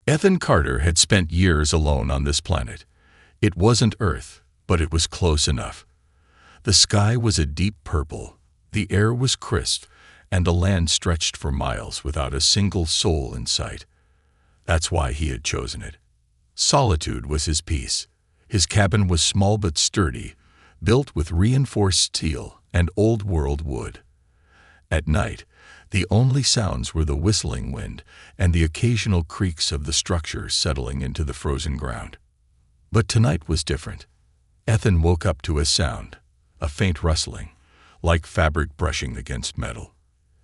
Ethan Carter had spent years alone on this planet. It wasn't Earth, but it was close enough. The sky was a deep purple, the air was crisp, and the land stretched for miles without a single soul in sight. That's why he had chosen it. Solitude was his peace. His cabin was small but sturdy, built with reinforced steel and old-world wood. At night, the only sounds were the whistling wind and the occasional creaks of the structure settling into the frozen ground. But tonight was different. Ethan woke up to a sound, a faint rustling, like fabric brushing against metal.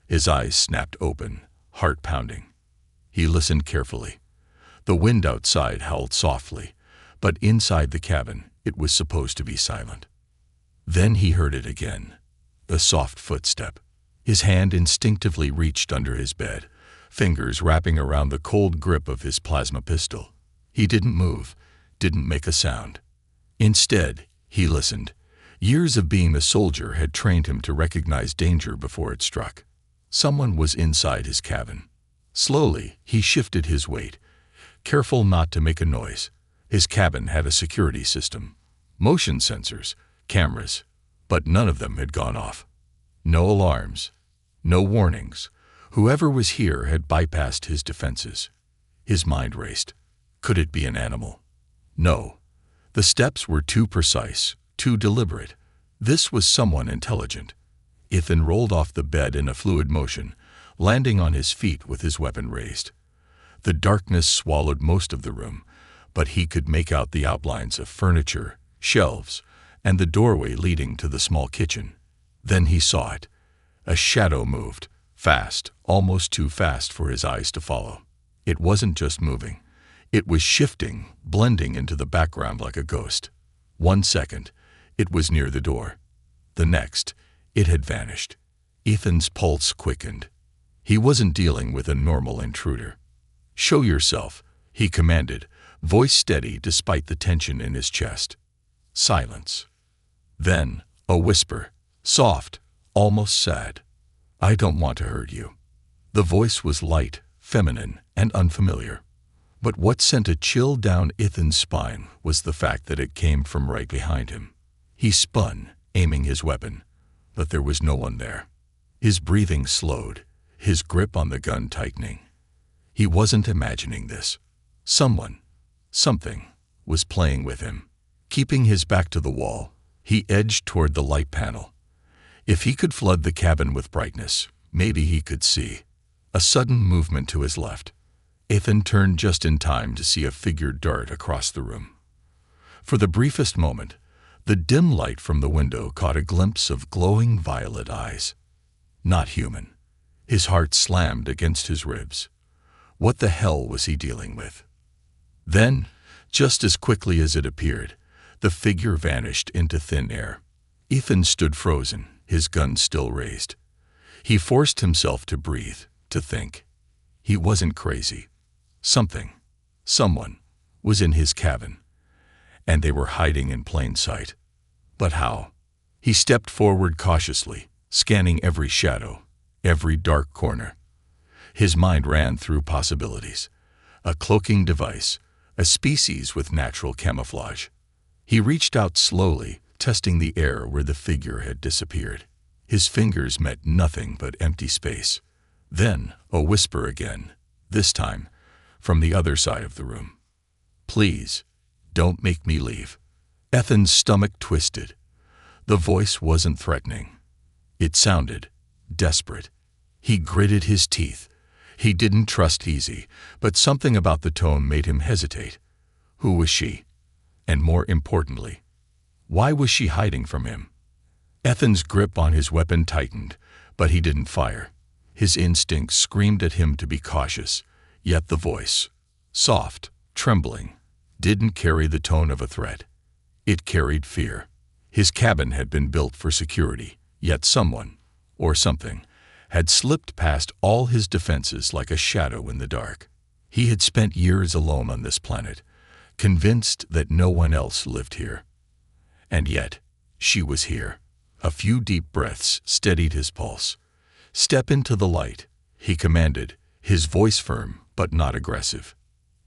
His eyes snapped open, heart pounding. He listened carefully. The wind outside howled softly, but inside the cabin it was supposed to be silent. Then he heard it again, a soft footstep. His hand instinctively reached under his bed, fingers wrapping around the cold grip of his plasma pistol. He didn't move, didn't make a sound. Instead, he listened. Years of being a soldier had trained him to recognize danger before it struck. Someone was inside his cabin. Slowly, he shifted his weight, careful not to make a noise. His cabin had a security system, motion sensors, cameras, but none of them had gone off. No alarms, no warnings. Whoever was here had bypassed his defenses. His mind raced. Could it be an animal? No. The steps were too precise, too deliberate. This was someone intelligent. Ethan rolled off the bed in a fluid motion, landing on his feet with his weapon raised. The darkness swallowed most of the room, but he could make out the outlines of furniture, shelves, and the doorway leading to the small kitchen. Then he saw it. A shadow moved, fast, almost too fast for his eyes to follow. It wasn't just moving. It was shifting, blending into the background like a ghost. 1 second, it was near the door. The next, it had vanished. Ethan's pulse quickened. He wasn't dealing with a normal intruder. "Show yourself," he commanded, voice steady despite the tension in his chest. Silence. Then, a whisper, soft, almost sad. "I don't want to hurt you." The voice was light, feminine, and unfamiliar. But what sent a chill down Ethan's spine was the fact that it came from right behind him. He spun, aiming his weapon, but there was no one there. His breathing slowed, his grip on the gun tightening. He wasn't imagining this. Someone, something, was playing with him. Keeping his back to the wall, he edged toward the light panel. If he could flood the cabin with brightness, maybe he could see. A sudden movement to his left. Ethan turned just in time to see a figure dart across the room. For the briefest moment, the dim light from the window caught a glimpse of glowing violet eyes. Not human. His heart slammed against his ribs. What the hell was he dealing with? Then, just as quickly as it appeared, the figure vanished into thin air. Ethan stood frozen, his gun still raised. He forced himself to breathe, to think. He wasn't crazy. Something, someone, was in his cabin, and they were hiding in plain sight. But how? He stepped forward cautiously, scanning every shadow, every dark corner. His mind ran through possibilities. A cloaking device, a species with natural camouflage. He reached out slowly, testing the air where the figure had disappeared. His fingers met nothing but empty space. Then, a whisper again, this time, from the other side of the room. "Please, don't make me leave." Ethan's stomach twisted. The voice wasn't threatening. It sounded desperate. He gritted his teeth. He didn't trust Easy, but something about the tone made him hesitate. Who was she? And more importantly, why was she hiding from him? Ethan's grip on his weapon tightened, but he didn't fire. His instincts screamed at him to be cautious, yet the voice, soft, trembling, didn't carry the tone of a threat. It carried fear. His cabin had been built for security, yet someone, or something, had slipped past all his defenses like a shadow in the dark. He had spent years alone on this planet, convinced that no one else lived here. And yet, she was here. A few deep breaths steadied his pulse. "Step into the light," he commanded, his voice firm but not aggressive.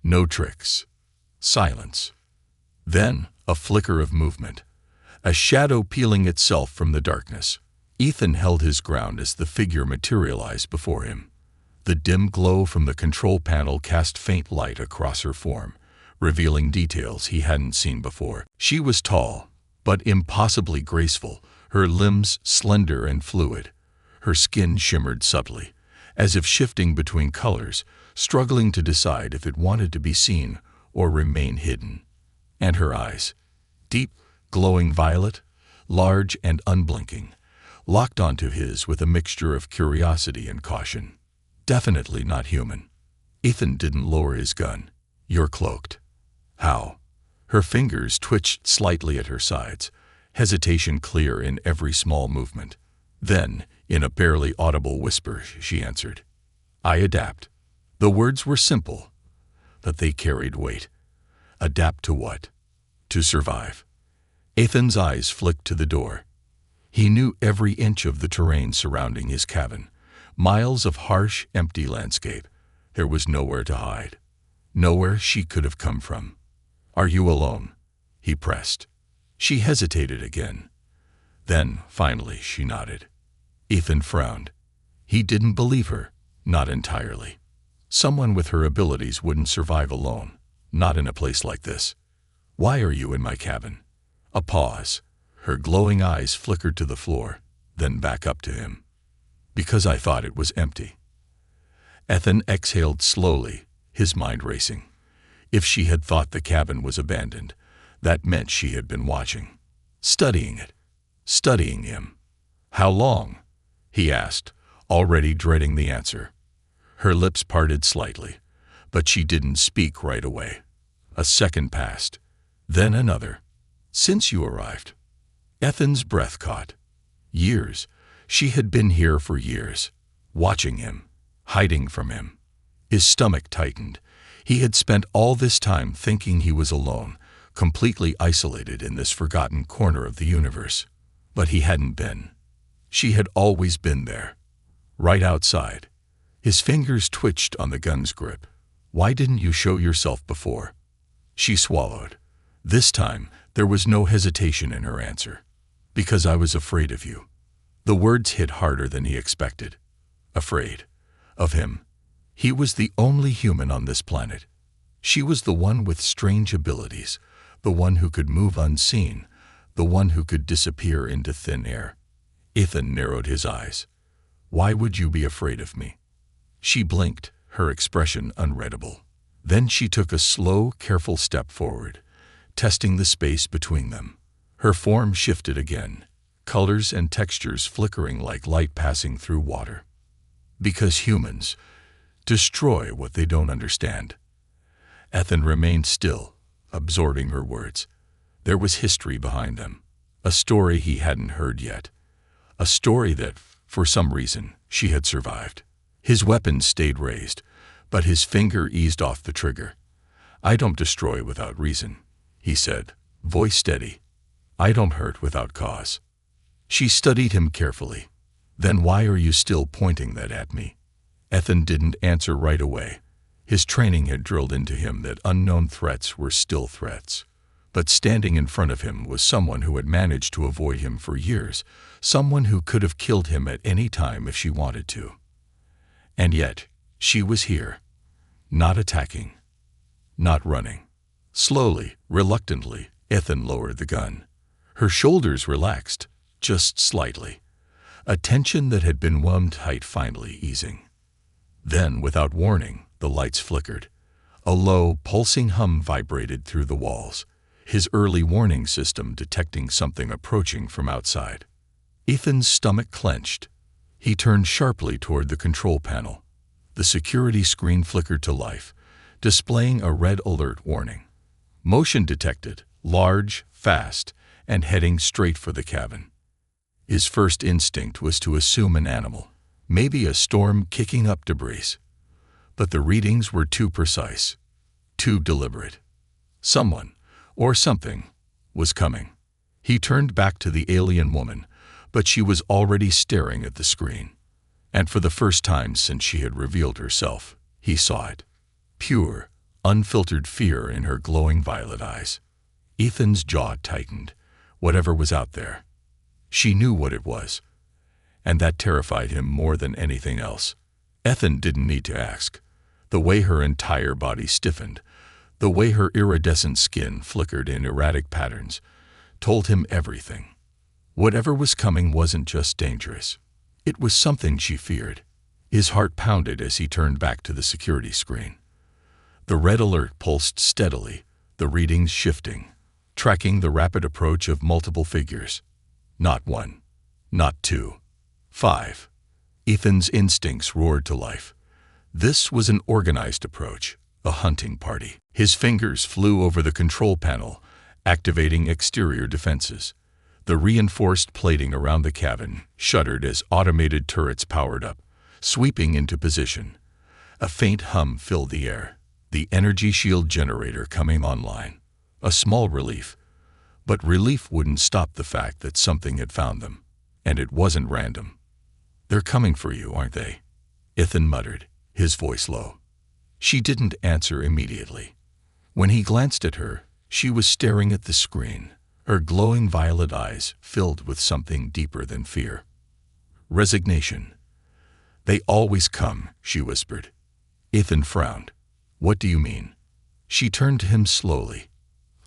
No tricks. Silence. Then, a flicker of movement. A shadow peeling itself from the darkness. Ethan held his ground as the figure materialized before him. The dim glow from the control panel cast faint light across her form, revealing details he hadn't seen before. She was tall, but impossibly graceful, her limbs slender and fluid. Her skin shimmered subtly, as if shifting between colors, struggling to decide if it wanted to be seen or remain hidden. And her eyes, deep, glowing violet, large and unblinking, locked onto his with a mixture of curiosity and caution. Definitely not human. Ethan didn't lower his gun. You're cloaked. How? Her fingers twitched slightly at her sides, hesitation clear in every small movement. Then, in a barely audible whisper, she answered, I adapt. The words were simple, but they carried weight. Adapt to what? To survive. Ethan's eyes flicked to the door. He knew every inch of the terrain surrounding his cabin. Miles of harsh, empty landscape. There was nowhere to hide. Nowhere she could have come from. Are you alone? He pressed. She hesitated again. Then, finally, she nodded. Ethan frowned. He didn't believe her. Not entirely. Someone with her abilities wouldn't survive alone. Not in a place like this. Why are you in my cabin? A pause. Her glowing eyes flickered to the floor, then back up to him. Because I thought it was empty. Ethan exhaled slowly, his mind racing. If she had thought the cabin was abandoned, that meant she had been watching. Studying it. Studying him. How long? He asked, already dreading the answer. Her lips parted slightly, but she didn't speak right away. A second passed. Then another. Since you arrived. Ethan's breath caught. Years. She had been here for years, watching him, hiding from him. His stomach tightened. He had spent all this time thinking he was alone, completely isolated in this forgotten corner of the universe. But he hadn't been. She had always been there, right outside. His fingers twitched on the gun's grip. Why didn't you show yourself before? She swallowed. This time, there was no hesitation in her answer. Because I was afraid of you. The words hit harder than he expected. Afraid. Of him. He was the only human on this planet. She was the one with strange abilities, the one who could move unseen, the one who could disappear into thin air. Ethan narrowed his eyes. Why would you be afraid of me? She blinked, her expression unreadable. Then she took a slow, careful step forward, testing the space between them. Her form shifted again, colors and textures flickering like light passing through water. Because humans destroy what they don't understand. Ethan remained still, absorbing her words. There was history behind them, a story he hadn't heard yet, a story that, for some reason, she had survived. His weapon stayed raised, but his finger eased off the trigger. I don't destroy without reason, he said, voice steady. I don't hurt without cause. She studied him carefully. Then why are you still pointing that at me? Ethan didn't answer right away. His training had drilled into him that unknown threats were still threats. But standing in front of him was someone who had managed to avoid him for years, someone who could have killed him at any time if she wanted to. And yet, she was here, not attacking, not running. Slowly, reluctantly, Ethan lowered the gun. Her shoulders relaxed, just slightly. A tension that had been wound tight finally easing. Then, without warning, the lights flickered. A low, pulsing hum vibrated through the walls, his early warning system detecting something approaching from outside. Ethan's stomach clenched. He turned sharply toward the control panel. The security screen flickered to life, displaying a red alert warning. Motion detected, large, fast, and heading straight for the cabin. His first instinct was to assume an animal, maybe a storm kicking up debris. But the readings were too precise, too deliberate. Someone, or something, was coming. He turned back to the alien woman, but she was already staring at the screen. And for the first time since she had revealed herself, he saw it. Pure, unfiltered fear in her glowing violet eyes. Ethan's jaw tightened. Whatever was out there. She knew what it was, and that terrified him more than anything else. Ethan didn't need to ask. The way her entire body stiffened, the way her iridescent skin flickered in erratic patterns, told him everything. Whatever was coming wasn't just dangerous. It was something she feared. His heart pounded as he turned back to the security screen. The red alert pulsed steadily, the readings shifting, tracking the rapid approach of multiple figures. Not one, not two, 5. Ethan's instincts roared to life. This was an organized approach, a hunting party. His fingers flew over the control panel, activating exterior defenses. The reinforced plating around the cabin shuddered as automated turrets powered up, sweeping into position. A faint hum filled the air, the energy shield generator coming online. A small relief. But relief wouldn't stop the fact that something had found them. And it wasn't random. "They're coming for you, aren't they?" Ethan muttered, his voice low. She didn't answer immediately. When he glanced at her, she was staring at the screen, her glowing violet eyes filled with something deeper than fear. Resignation. "They always come," she whispered. Ethan frowned. "What do you mean?" She turned to him slowly.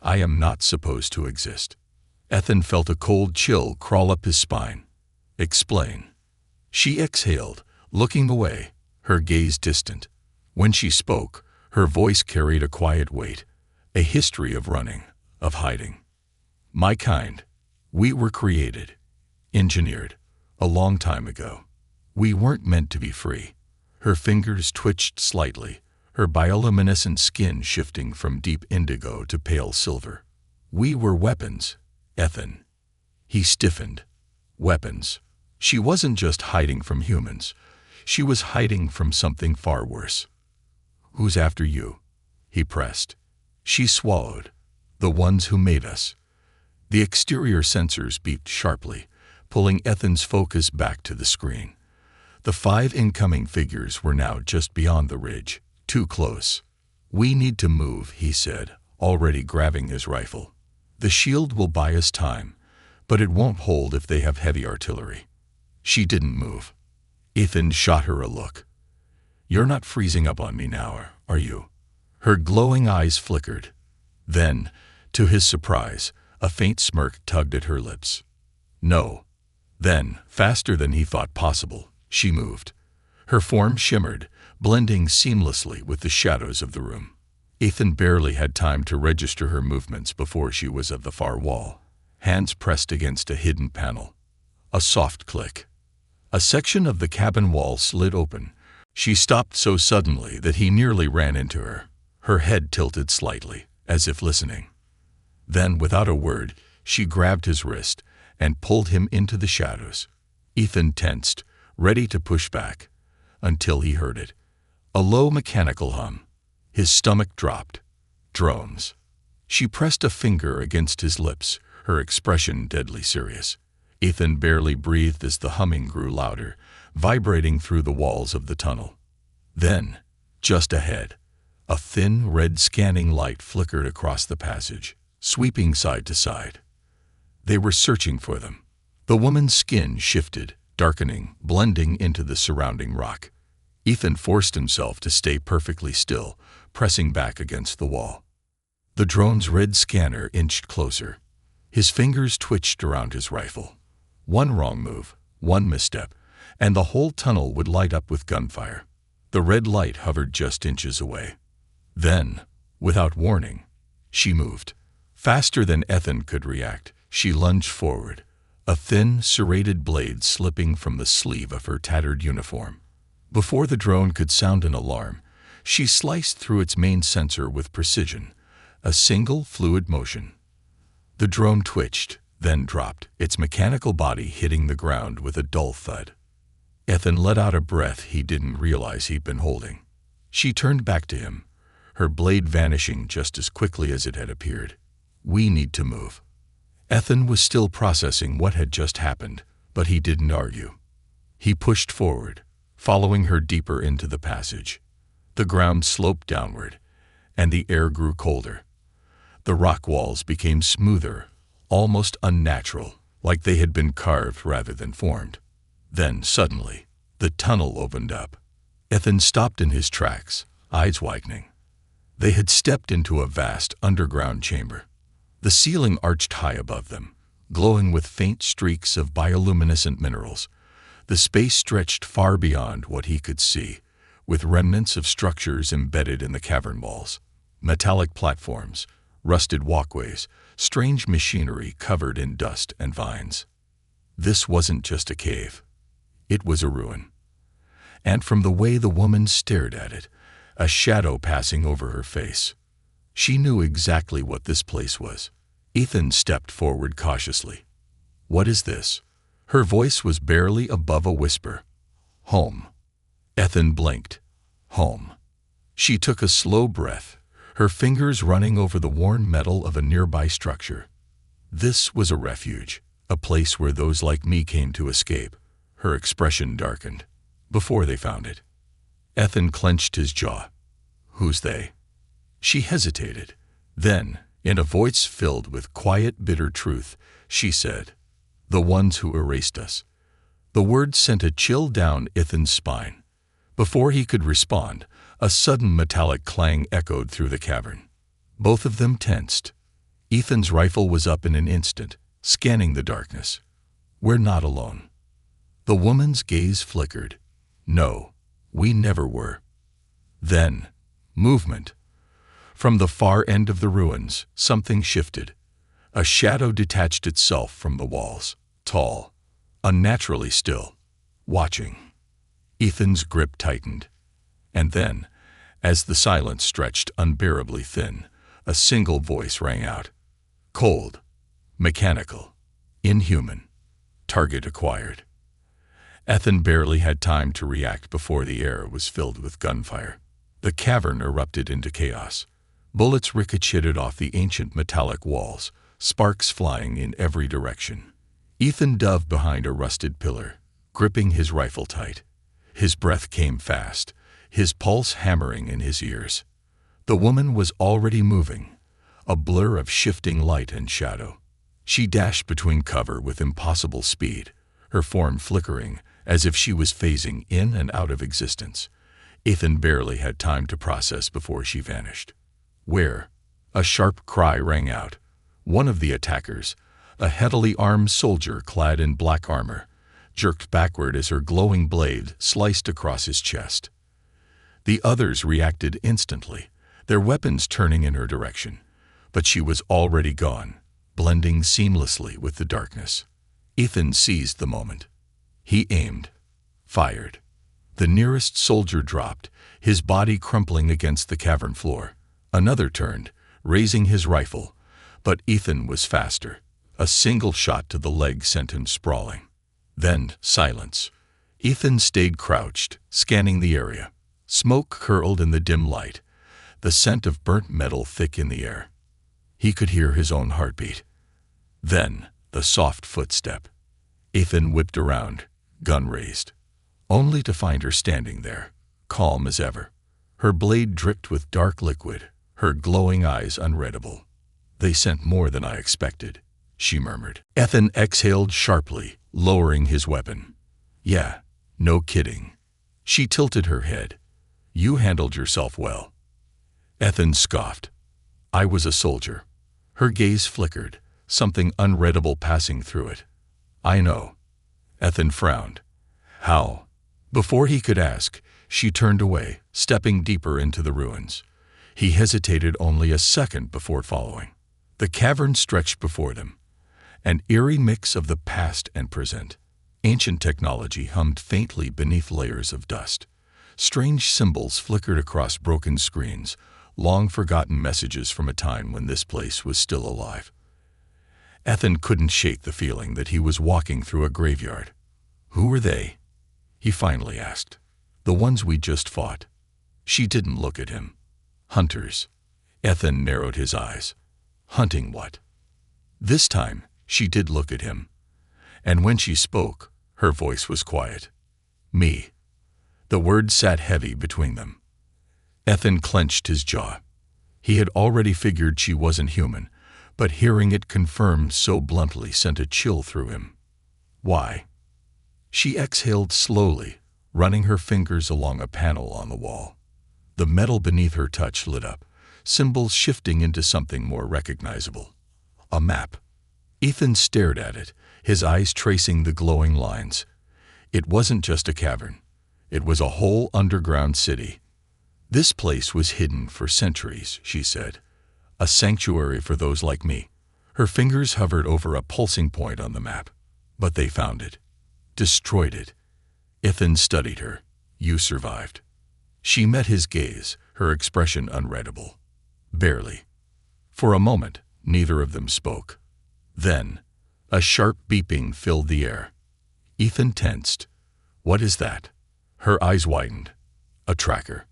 "I am not supposed to exist." Ethan felt a cold chill crawl up his spine. "Explain." She exhaled, looking away, her gaze distant. When she spoke, her voice carried a quiet weight, a history of running, of hiding. "My kind, we were created, engineered, a long time ago. We weren't meant to be free." Her fingers twitched slightly, her bioluminescent skin shifting from deep indigo to pale silver. "We were weapons, Ethan." He stiffened. Weapons. She wasn't just hiding from humans. She was hiding from something far worse. "Who's after you?" he pressed. She swallowed. "The ones who made us." The exterior sensors beeped sharply, pulling Ethan's focus back to the screen. The 5 incoming figures were now just beyond the ridge, too close. "We need to move," he said, already grabbing his rifle. "The shield will buy us time, but it won't hold if they have heavy artillery." She didn't move. Ethan shot her a look. "You're not freezing up on me now, are you?" Her glowing eyes flickered. Then, to his surprise, a faint smirk tugged at her lips. "No." Then, faster than he thought possible, she moved. Her form shimmered, blending seamlessly with the shadows of the room. Ethan barely had time to register her movements before she was at the far wall, hands pressed against a hidden panel. A soft click. A section of the cabin wall slid open. She stopped so suddenly that he nearly ran into her, her head tilted slightly, as if listening. Then, without a word, she grabbed his wrist and pulled him into the shadows. Ethan tensed, ready to push back, until he heard it. A low mechanical hum. His stomach dropped. Drones. She pressed a finger against his lips, her expression deadly serious. Ethan barely breathed as the humming grew louder, vibrating through the walls of the tunnel. Then, just ahead, a thin red scanning light flickered across the passage, sweeping side to side. They were searching for them. The woman's skin shifted, darkening, blending into the surrounding rock. Ethan forced himself to stay perfectly still, pressing back against the wall. The drone's red scanner inched closer. His fingers twitched around his rifle. One wrong move, one misstep, and the whole tunnel would light up with gunfire. The red light hovered just inches away. Then, without warning, she moved. Faster than Ethan could react, she lunged forward, a thin, serrated blade slipping from the sleeve of her tattered uniform. Before the drone could sound an alarm, she sliced through its main sensor with precision, a single fluid motion. The drone twitched, then dropped, its mechanical body hitting the ground with a dull thud. Ethan let out a breath he didn't realize he'd been holding. She turned back to him, her blade vanishing just as quickly as it had appeared. "We need to move." Ethan was still processing what had just happened, but he didn't argue. He pushed forward, following her deeper into the passage. The ground sloped downward, and the air grew colder. The rock walls became smoother, almost unnatural, like they had been carved rather than formed. Then, suddenly, the tunnel opened up. Ethan stopped in his tracks, eyes widening. They had stepped into a vast underground chamber. The ceiling arched high above them, glowing with faint streaks of bioluminescent minerals. The space stretched far beyond what he could see, with remnants of structures embedded in the cavern walls. Metallic platforms, rusted walkways, strange machinery covered in dust and vines. This wasn't just a cave. It was a ruin. And from the way the woman stared at it, a shadow passing over her face, she knew exactly what this place was. Ethan stepped forward cautiously. "What is this?" Her voice was barely above a whisper. "Home." Ethan blinked. Home. She took a slow breath, her fingers running over the worn metal of a nearby structure. This was a refuge, a place where those like me came to escape. Her expression darkened. Before they found it. Ethan clenched his jaw. "Who's they?" She hesitated. Then, in a voice filled with quiet, bitter truth, she said, "The ones who erased us." The word sent a chill down Ethan's spine. Before he could respond, a sudden metallic clang echoed through the cavern. Both of them tensed. Ethan's rifle was up in an instant, scanning the darkness. "We're not alone." The woman's gaze flickered. "No, we never were." Then, movement. From the far end of the ruins, something shifted. A shadow detached itself from the walls, tall, unnaturally still, watching. Ethan's grip tightened. And then, as the silence stretched unbearably thin, a single voice rang out. Cold, mechanical, inhuman, target acquired. Ethan barely had time to react before the air was filled with gunfire. The cavern erupted into chaos. Bullets ricocheted off the ancient metallic walls, sparks flying in every direction. Ethan dove behind a rusted pillar, gripping his rifle tight. His breath came fast, his pulse hammering in his ears. The woman was already moving, a blur of shifting light and shadow. She dashed between cover with impossible speed, her form flickering as if she was phasing in and out of existence. Ethan barely had time to process before she vanished. "Where?" A sharp cry rang out. One of the attackers, a heavily armed soldier clad in black armor, jerked backward as her glowing blade sliced across his chest. The others reacted instantly, their weapons turning in her direction, but she was already gone, blending seamlessly with the darkness. Ethan seized the moment. He aimed, fired. The nearest soldier dropped, his body crumpling against the cavern floor. Another turned, raising his rifle, but Ethan was faster. A single shot to the leg sent him sprawling. Then silence. Ethan stayed crouched, scanning the area. Smoke curled in the dim light, the scent of burnt metal thick in the air. He could hear his own heartbeat. Then, the soft footstep. Ethan whipped around, gun raised, only to find her standing there, calm as ever. Her blade dripped with dark liquid, her glowing eyes unreadable. "They sent more than I expected," she murmured. Ethan exhaled sharply, lowering his weapon. "Yeah, no kidding." She tilted her head. "You handled yourself well." Ethan scoffed. "I was a soldier." Her gaze flickered, something unreadable passing through it. "I know." Ethan frowned. "How?" Before he could ask, she turned away, stepping deeper into the ruins. He hesitated only a second before following. The cavern stretched before them, an eerie mix of the past and present. Ancient technology hummed faintly beneath layers of dust. Strange symbols flickered across broken screens, long-forgotten messages from a time when this place was still alive. Ethan couldn't shake the feeling that he was walking through a graveyard. "Who were they?" he finally asked. "The ones we just fought." She didn't look at him. "Hunters." Ethan narrowed his eyes. "Hunting what?" This time, she did look at him. And when she spoke, her voice was quiet. "Me." The word sat heavy between them. Ethan clenched his jaw. He had already figured she wasn't human, but hearing it confirmed so bluntly sent a chill through him. Why? She exhaled slowly, running her fingers along a panel on the wall. The metal beneath her touch lit up, symbols shifting into something more recognizable. A map. Ethan stared at it, his eyes tracing the glowing lines. It wasn't just a cavern. It was a whole underground city. This place was hidden for centuries, she said. A sanctuary for those like me. Her fingers hovered over a pulsing point on the map. But they found it. Destroyed it. Ethan studied her. You survived. She met his gaze, her expression unreadable. Barely. For a moment, neither of them spoke. Then, a sharp beeping filled the air. Ethan tensed. What is that? Her eyes widened. A tracker.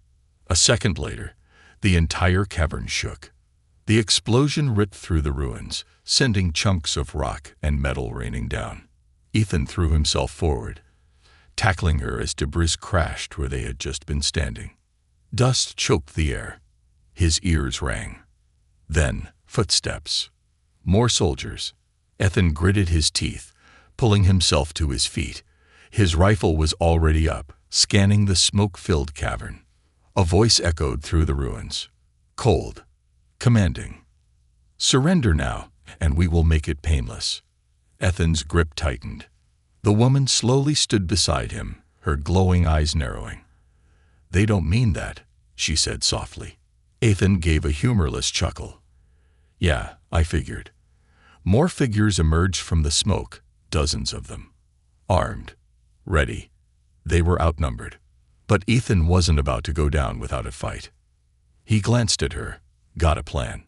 A second later, the entire cavern shook. The explosion ripped through the ruins, sending chunks of rock and metal raining down. Ethan threw himself forward, tackling her as debris crashed where they had just been standing. Dust choked the air. His ears rang. Then, footsteps. More soldiers. Ethan gritted his teeth, pulling himself to his feet. His rifle was already up, scanning the smoke-filled cavern. A voice echoed through the ruins. Cold. Commanding. Surrender now, and we will make it painless. Ethan's grip tightened. The woman slowly stood beside him, her glowing eyes narrowing. They don't mean that, she said softly. Ethan gave a humorless chuckle. Yeah, I figured. More figures emerged from the smoke, dozens of them. Armed. Ready. They were outnumbered. But Ethan wasn't about to go down without a fight. He glanced at her. Got a plan.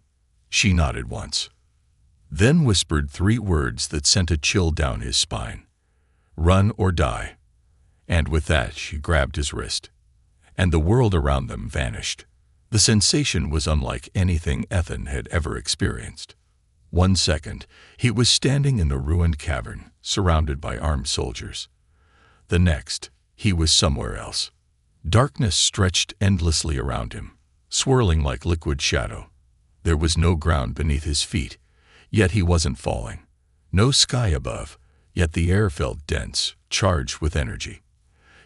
She nodded once. Then whispered 3 words that sent a chill down his spine. Run or die. And with that she grabbed his wrist. And the world around them vanished. The sensation was unlike anything Ethan had ever experienced. 1 second, he was standing in the ruined cavern, surrounded by armed soldiers. The next, he was somewhere else. Darkness stretched endlessly around him, swirling like liquid shadow. There was no ground beneath his feet, yet he wasn't falling. No sky above, yet the air felt dense, charged with energy.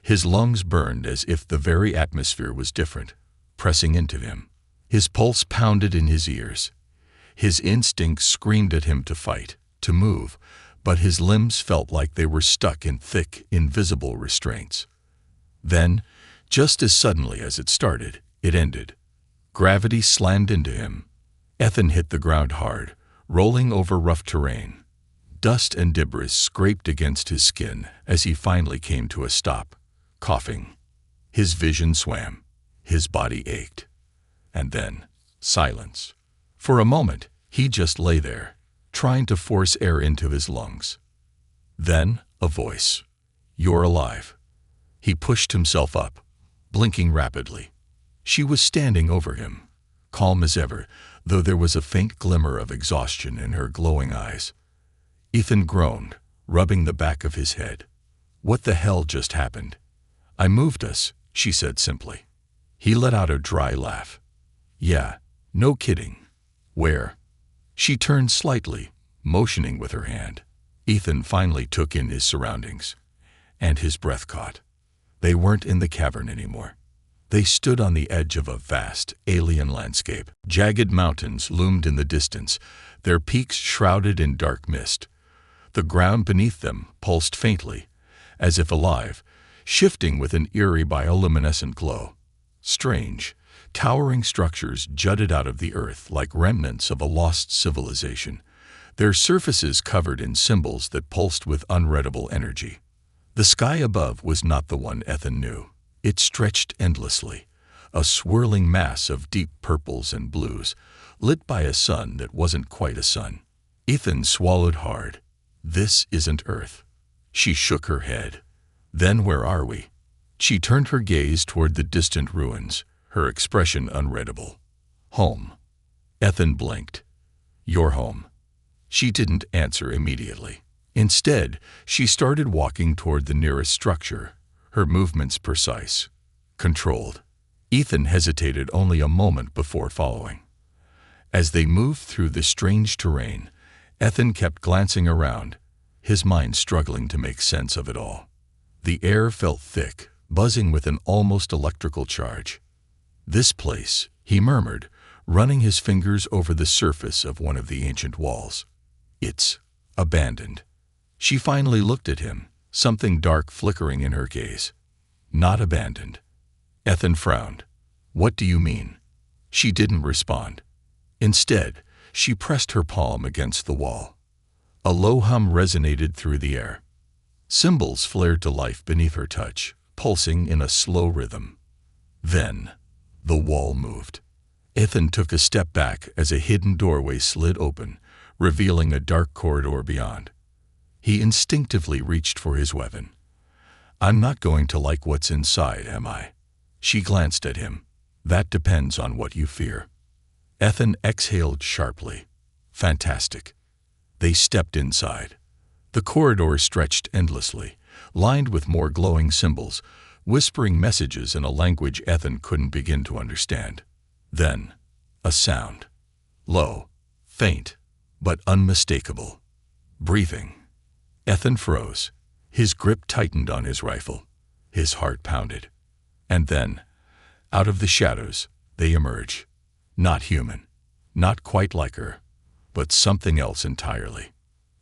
His lungs burned as if the very atmosphere was different, pressing into him. His pulse pounded in his ears. His instincts screamed at him to fight, to move, but his limbs felt like they were stuck in thick, invisible restraints. Then, just as suddenly as it started, it ended. Gravity slammed into him. Ethan hit the ground hard, rolling over rough terrain. Dust and debris scraped against his skin as he finally came to a stop, coughing. His vision swam. His body ached. And then, silence. For a moment, he just lay there, trying to force air into his lungs. Then, a voice. You're alive. He pushed himself up, blinking rapidly. She was standing over him, calm as ever, though there was a faint glimmer of exhaustion in her glowing eyes. Ethan groaned, rubbing the back of his head. What the hell just happened? I moved us, she said simply. He let out a dry laugh. Yeah, no kidding. Where? She turned slightly, motioning with her hand. Ethan finally took in his surroundings, and his breath caught. They weren't in the cavern anymore. They stood on the edge of a vast, alien landscape. Jagged mountains loomed in the distance, their peaks shrouded in dark mist. The ground beneath them pulsed faintly, as if alive, shifting with an eerie bioluminescent glow. Strange, towering structures jutted out of the earth like remnants of a lost civilization, their surfaces covered in symbols that pulsed with unreadable energy. The sky above was not the one Ethan knew. It stretched endlessly, a swirling mass of deep purples and blues, lit by a sun that wasn't quite a sun. Ethan swallowed hard. This isn't Earth. She shook her head. Then where are we? She turned her gaze toward the distant ruins, her expression unreadable. Home. Ethan blinked. Your home. She didn't answer immediately. Instead, she started walking toward the nearest structure, her movements precise, controlled. Ethan hesitated only a moment before following. As they moved through the strange terrain, Ethan kept glancing around, his mind struggling to make sense of it all. The air felt thick, buzzing with an almost electrical charge. "This place," he murmured, running his fingers over the surface of one of the ancient walls. "It's abandoned." She finally looked at him, something dark flickering in her gaze. "Not abandoned." Ethan frowned. "What do you mean?" She didn't respond. Instead, she pressed her palm against the wall. A low hum resonated through the air. Symbols flared to life beneath her touch, pulsing in a slow rhythm. Then, the wall moved. Ethan took a step back as a hidden doorway slid open, revealing a dark corridor beyond. He instinctively reached for his weapon. "I'm not going to like what's inside, am I?" She glanced at him. "That depends on what you fear." Ethan exhaled sharply. "Fantastic." They stepped inside. The corridor stretched endlessly, lined with more glowing symbols, whispering messages in a language Ethan couldn't begin to understand. Then, a sound. Low, faint, but unmistakable. Breathing. Ethan froze. His grip tightened on his rifle. His heart pounded. And then, out of the shadows, they emerge. Not human. Not quite like her. But something else entirely.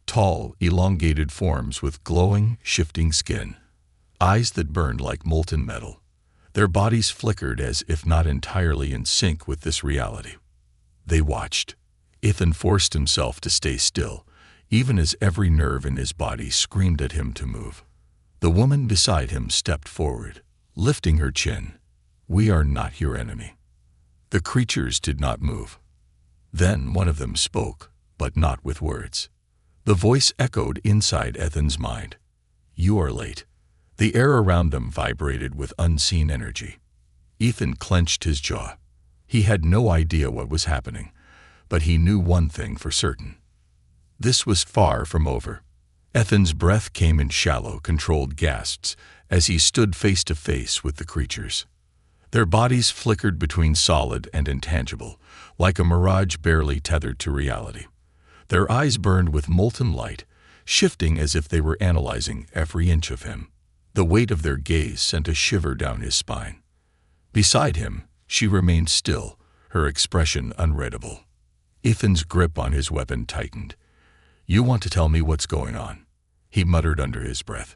Tall, elongated forms with glowing, shifting skin. Eyes that burned like molten metal. Their bodies flickered as if not entirely in sync with this reality. They watched. Ethan forced himself to stay still, even as every nerve in his body screamed at him to move. The woman beside him stepped forward, lifting her chin. "We are not your enemy." The creatures did not move. Then one of them spoke, but not with words. The voice echoed inside Ethan's mind. "You are late." The air around them vibrated with unseen energy. Ethan clenched his jaw. He had no idea what was happening, but he knew one thing for certain. This was far from over. Ethan's breath came in shallow, controlled gasps as he stood face to face with the creatures. Their bodies flickered between solid and intangible, like a mirage barely tethered to reality. Their eyes burned with molten light, shifting as if they were analyzing every inch of him. The weight of their gaze sent a shiver down his spine. Beside him, she remained still, her expression unreadable. Ethan's grip on his weapon tightened. "You want to tell me what's going on?" he muttered under his breath.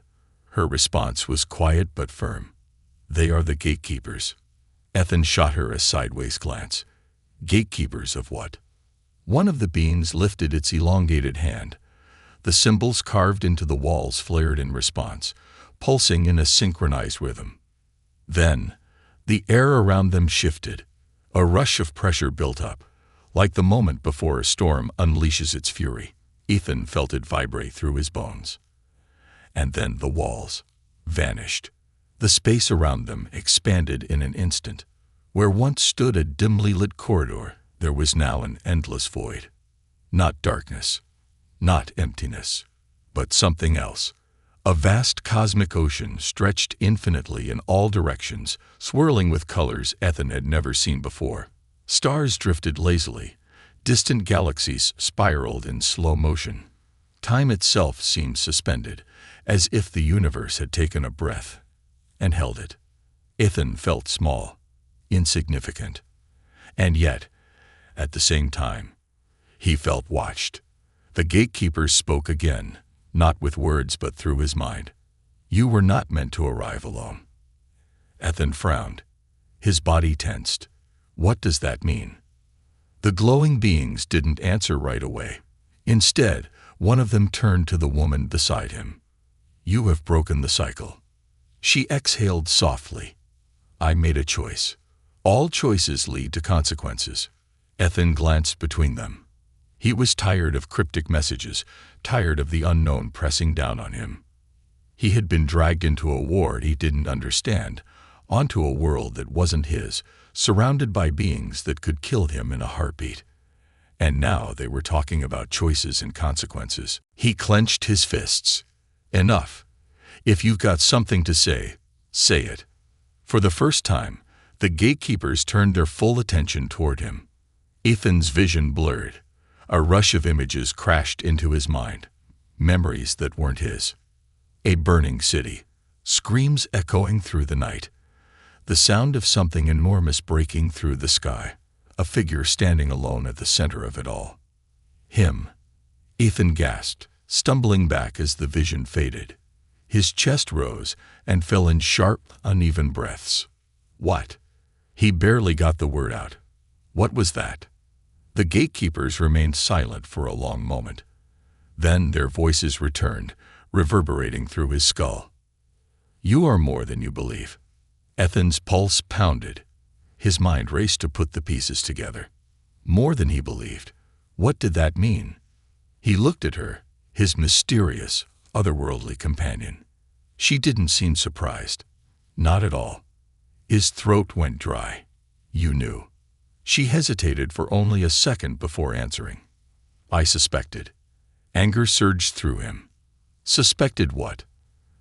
Her response was quiet but firm. "They are the gatekeepers." Ethan shot her a sideways glance. "Gatekeepers of what?" One of the beings lifted its elongated hand. The symbols carved into the walls flared in response, pulsing in a synchronized rhythm. Then, the air around them shifted. A rush of pressure built up, like the moment before a storm unleashes its fury. Ethan felt it vibrate through his bones. And then the walls vanished. The space around them expanded in an instant. Where once stood a dimly lit corridor, there was now an endless void. Not darkness, not emptiness, but something else. A vast cosmic ocean stretched infinitely in all directions, swirling with colors Ethan had never seen before. Stars drifted lazily. Distant galaxies spiraled in slow motion. Time itself seemed suspended, as if the universe had taken a breath and held it. Ethan felt small, insignificant. And yet, at the same time, he felt watched. The gatekeeper spoke again, not with words but through his mind. "You were not meant to arrive alone." Ethan frowned. His body tensed. What does that mean? The glowing beings didn't answer right away. Instead, one of them turned to the woman beside him. "You have broken the cycle." She exhaled softly. "I made a choice. All choices lead to consequences." Ethan glanced between them. He was tired of cryptic messages, tired of the unknown pressing down on him. He had been dragged into a war he didn't understand, onto a world that wasn't his, surrounded by beings that could kill him in a heartbeat. And now they were talking about choices and consequences. He clenched his fists. "Enough. If you've got something to say, say it." For the first time, the gatekeepers turned their full attention toward him. Ethan's vision blurred. A rush of images crashed into his mind. Memories that weren't his. A burning city. Screams echoing through the night. The sound of something enormous breaking through the sky. A figure standing alone at the center of it all. Him. Ethan gasped, stumbling back as the vision faded. His chest rose and fell in sharp, uneven breaths. What? He barely got the word out. What was that? The gatekeepers remained silent for a long moment. Then their voices returned, reverberating through his skull. You are more than you believe. Ethan's pulse pounded. His mind raced to put the pieces together. More than he believed. What did that mean? He looked at her, his mysterious, otherworldly companion. She didn't seem surprised. Not at all. His throat went dry. You knew. She hesitated for only a second before answering. I suspected. Anger surged through him. Suspected what?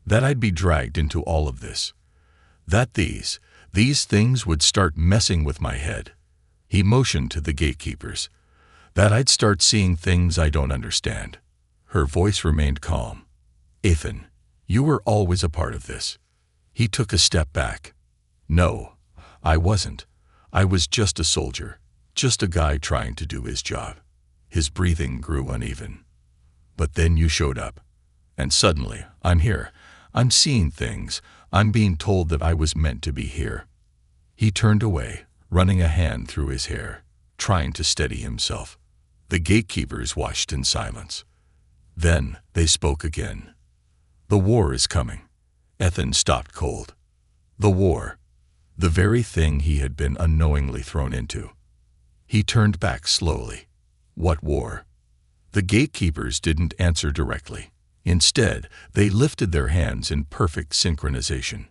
That I'd be dragged into all of this. That these things would start messing with my head. He motioned to the gatekeepers. That I'd start seeing things I don't understand. Her voice remained calm. Ethan, you were always a part of this. He took a step back. No, I wasn't. I was just a soldier, just a guy trying to do his job. His breathing grew uneven. But then you showed up. And suddenly, I'm here. I'm seeing things. I'm being told that I was meant to be here. He turned away, running a hand through his hair, trying to steady himself. The gatekeepers watched in silence. Then they spoke again. The war is coming. Ethan stopped cold. The war. The very thing he had been unknowingly thrown into. He turned back slowly. What war? The gatekeepers didn't answer directly. Instead, they lifted their hands in perfect synchronization.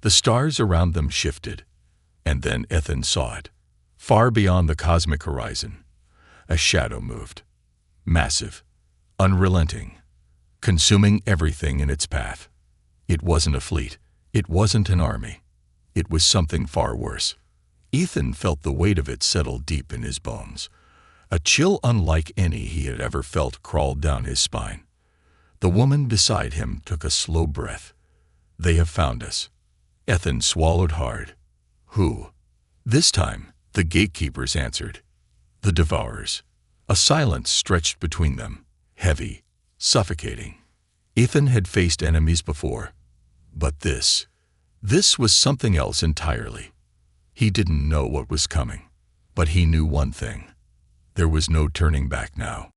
The stars around them shifted, and then Ethan saw it. Far beyond the cosmic horizon, a shadow moved. Massive, unrelenting, consuming everything in its path. It wasn't a fleet. It wasn't an army. It was something far worse. Ethan felt the weight of it settle deep in his bones. A chill unlike any he had ever felt crawled down his spine. The woman beside him took a slow breath. They have found us. Ethan swallowed hard. Who? This time, the gatekeepers answered. The Devourers. A silence stretched between them, heavy, suffocating. Ethan had faced enemies before, but this was something else entirely. He didn't know what was coming, but he knew one thing. There was no turning back now.